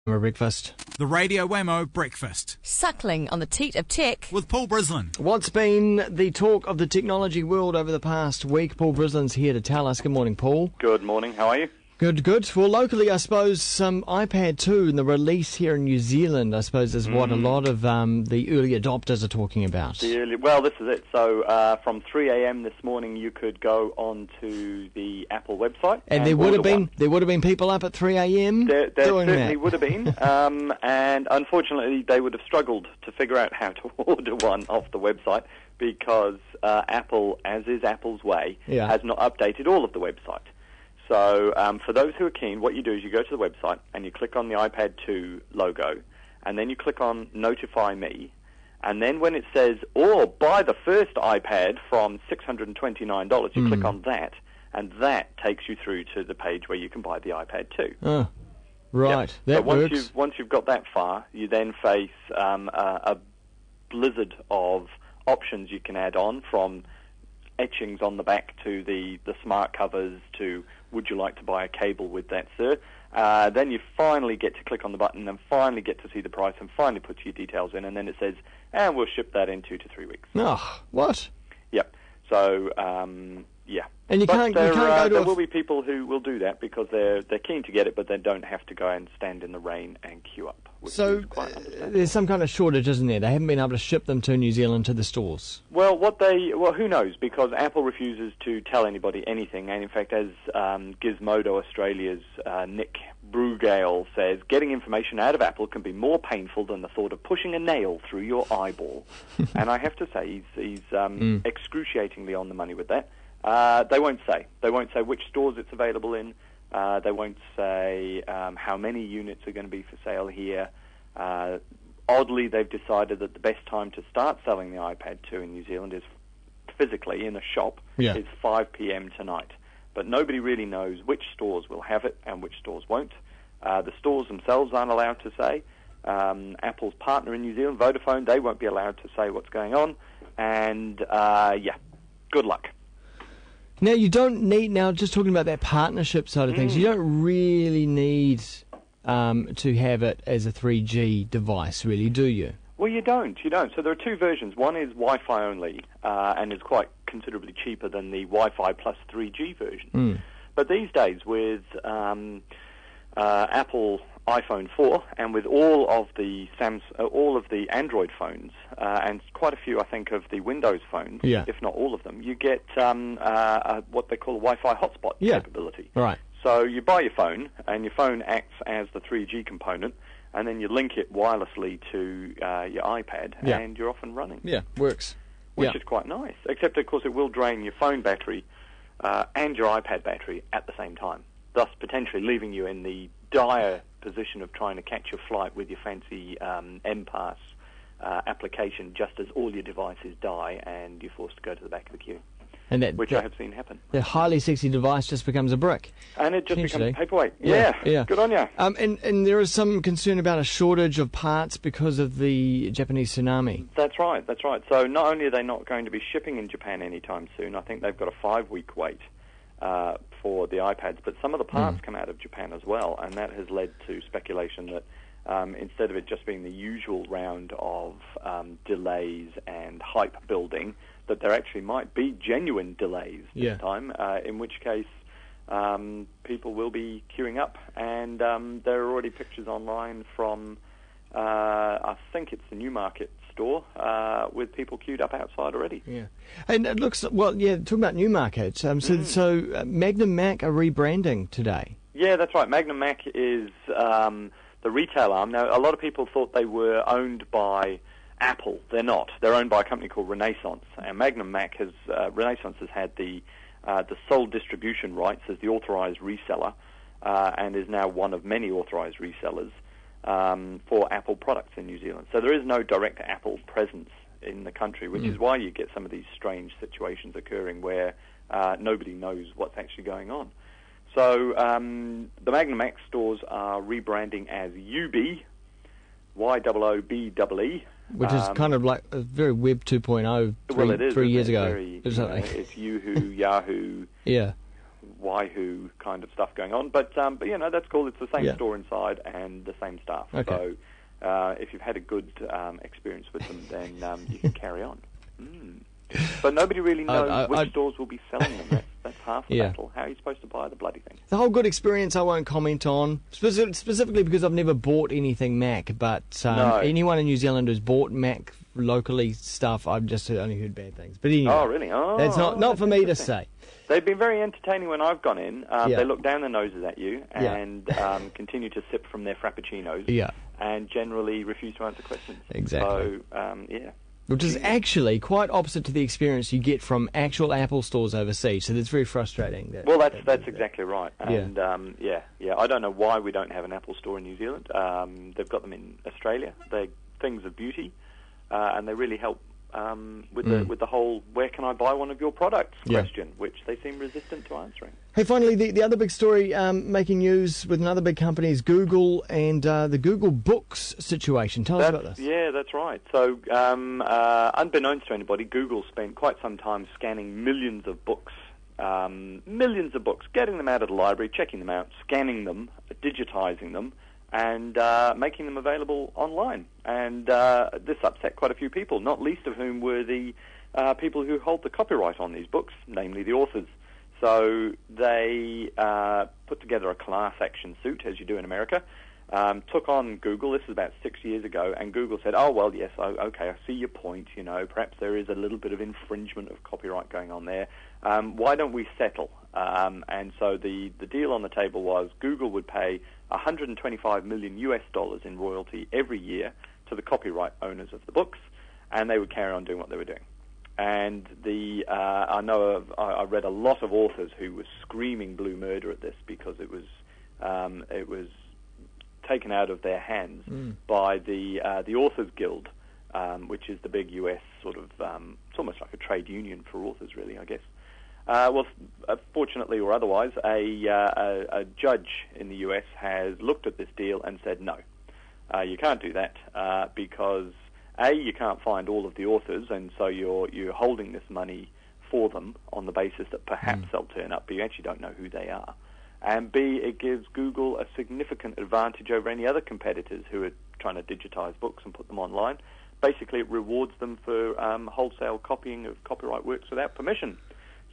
Breakfast. The Radio Whammo Breakfast. Suckling on the teat of tech. With Paul Brislen. What's been the talk of the technology world over the past week? Paul Brislen's here to tell us. Good morning, Paul. Good morning. How are you? Good. Well, locally, I suppose some iPad 2 and the release here in New Zealand, I suppose, is what a lot of the early adopters are talking about. Well, this is it. So from 3 a.m. this morning, you could go onto the Apple website. And there would have been people up at 3 a.m. There doing certainly that. would have been. And unfortunately, they would have struggled to figure out how to order one off the website because Apple, as is Apple's way, has not updated all of the website. So for those who are keen, what you do is you go to the website and you click on the iPad 2 logo, and then you click on Notify Me, and then when it says, or buy the first iPad from $629, you click on that, and that takes you through to the page where you can buy the iPad 2. Oh, right. Yep. That so works. once you've got that far, you then face a blizzard of options you can add on, from etchings on the back to the smart covers to would you like to buy a cable with that, sir? Then you finally get to click on the button and finally get to see the price and finally put your details in, and then it says, and we'll ship that in 2 to 3 weeks. Oh, what? Yep. So, yeah. And you can't go to there will be people who will do that because they're keen to get it, but they don't have to go and stand in the rain and queue up. So there's some kind of shortage, isn't there? They haven't been able to ship them to New Zealand to the stores. Well, who knows? Because Apple refuses to tell anybody anything, and in fact, as Gizmodo Australia's Nick Brugale says, getting information out of Apple can be more painful than the thought of pushing a nail through your eyeball. And I have to say, he's excruciatingly on the money with that. They won't say. They won't say which stores it's available in. They won't say how many units are going to be for sale here. Oddly, they've decided that the best time to start selling the iPad 2 in New Zealand is physically in a shop. It's 5 p.m. tonight. But nobody really knows which stores will have it and which stores won't. The stores themselves aren't allowed to say. Apple's partner in New Zealand, Vodafone, they won't be allowed to say what's going on. And, good luck. Now, you don't need, just talking about that partnership side of things, you don't really need to have it as a 3G device, really, do you? Well, you don't. So there are two versions. One is Wi-Fi only, and is quite considerably cheaper than the Wi-Fi plus 3G version. But these days, with Apple iPhone 4 and with all of the Android phones and quite a few, I think, of the Windows phones, if not all of them, you get what they call a Wi-Fi hotspot capability. Right. So you buy your phone, and your phone acts as the 3G component, and then you link it wirelessly to your iPad, and you're off and running. Yeah, works. Which is quite nice. Except, of course, it will drain your phone battery and your iPad battery at the same time, thus potentially leaving you in the dire position of trying to catch your flight with your fancy M-Pass application just as all your devices die and you're forced to go to the back of the queue, which I have seen happen. The highly sexy device just becomes a brick. And it just becomes paperweight. Yeah. Good on you. And there is some concern about a shortage of parts because of the Japanese tsunami. That's right. So not only are they not going to be shipping in Japan anytime soon, I think they've got a 5-week wait for the iPads, but some of the parts come out of Japan as well, and that has led to speculation that instead of it just being the usual round of delays and hype building, that there actually might be genuine delays this time, in which case people will be queuing up, and there are already pictures online from, I think it's the Newmarket store, with people queued up outside already. Yeah. And it looks, talking about Newmarket, so Magnum Mac are rebranding today. Yeah, that's right. Magnum Mac is the retail arm. Now, a lot of people thought they were owned by Apple. They're not. They're owned by a company called Renaissance. And Magnum Mac Renaissance has had the sole distribution rights as the authorized reseller, and is now one of many authorized resellers for Apple products in New Zealand. So there is no direct Apple presence in the country, which is why you get some of these strange situations occurring where nobody knows what's actually going on. So the Magnum Mac stores are rebranding as UB, YOOBEE. Which is kind of like a very Web 2.0 well, it is, 3 years ago. It's Yahoo, Yeah. Waihu kind of stuff going on. But that's cool. It's the same Yeah. store inside and the same staff. Okay. So if you've had a good experience with them, then you can carry on. But nobody really knows which stores will be selling them. That's half the battle. How are you supposed to buy the bloody thing? The whole good experience I won't comment on, specifically because I've never bought anything Mac, but anyone in New Zealand who's bought Mac locally stuff, I've just only heard bad things. But anyway, oh, really? Oh, that's not for me to say. They've been very entertaining when I've gone in. They look down their noses at you and continue to sip from their frappuccinos and generally refuse to answer questions. Exactly. So, Which is actually quite opposite to the experience you get from actual Apple stores overseas. So that's very frustrating. That's exactly right. And I don't know why we don't have an Apple store in New Zealand. They've got them in Australia. They're things of beauty, and they really help with the whole "where can I buy one of your products" question, which they seem resistant to answering. Hey, finally, the other big story making news with another big company is Google and the Google Books situation. Tell us about this. Yeah, that's right. So, unbeknownst to anybody, Google spent quite some time scanning millions of books, getting them out of the library, checking them out, scanning them, digitizing them, and making them available online. And this upset quite a few people, not least of whom were the people who hold the copyright on these books, namely the authors. So they put together a class action suit, as you do in America, took on Google. This was about 6 years ago, and Google said, oh, well, yes, okay, I see your point. Perhaps there is a little bit of infringement of copyright going on there. Why don't we settle? And so the deal on the table was Google would pay $125 million in royalty every year to the copyright owners of the books, and they would carry on doing what they were doing. And I read a lot of authors who were screaming blue murder at this because it was taken out of their hands by the Authors Guild, which is the big U.S. sort of it's almost like a trade union for authors, really, I guess. Fortunately or otherwise, a judge in the U.S. has looked at this deal and said no, you can't do that because you can't find all of the authors, and so you're holding this money for them on the basis that perhaps they'll turn up, but you actually don't know who they are. And B, it gives Google a significant advantage over any other competitors who are trying to digitize books and put them online. Basically, it rewards them for wholesale copying of copyright works without permission.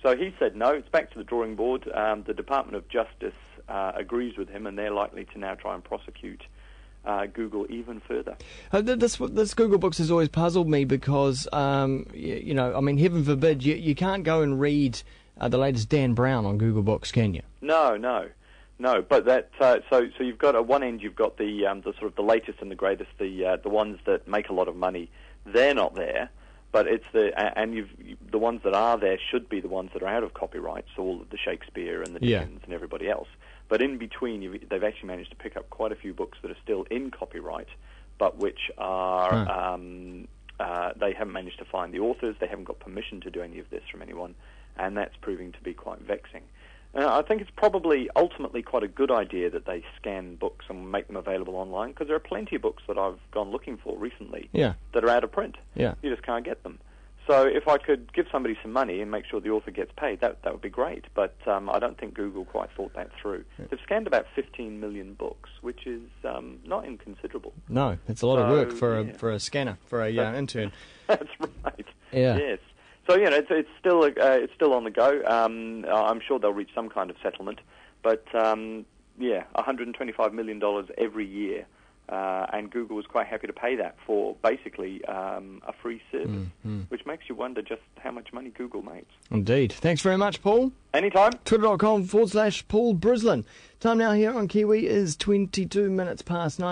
So he said no, it's back to the drawing board. The Department of Justice agrees with him, and they're likely to now try and prosecute Google even further. This Google Books has always puzzled me because, heaven forbid, you can't go and read the latest Dan Brown on Google Books, can you? No. But that so you've got at one end you've got the sort of the latest and the greatest, the ones that make a lot of money. They're not there, but it's the ones that are there should be the ones that are out of copyright. So all of the Shakespeare and the Dickens and everybody else. But in between, they've actually managed to pick up quite a few books that are still in copyright, but which are they haven't managed to find the authors. They haven't got permission to do any of this from anyone, and that's proving to be quite vexing. I think it's probably ultimately quite a good idea that they scan books and make them available online, because there are plenty of books that I've gone looking for recently that are out of print. You just can't get them. So if I could give somebody some money and make sure the author gets paid, that would be great. But I don't think Google quite thought that through. They've scanned about 15 million books, which is not inconsiderable. No, it's a lot of work for a scanner, for a intern. That's right. Yes. So it's still on the go. I'm sure they'll reach some kind of settlement. But $125 million every year. And Google was quite happy to pay that for basically a free service, which makes you wonder just how much money Google makes. Indeed. Thanks very much, Paul. Anytime. Twitter.com/Paul Brislen. Time now here on Kiwi is 22 minutes past 9.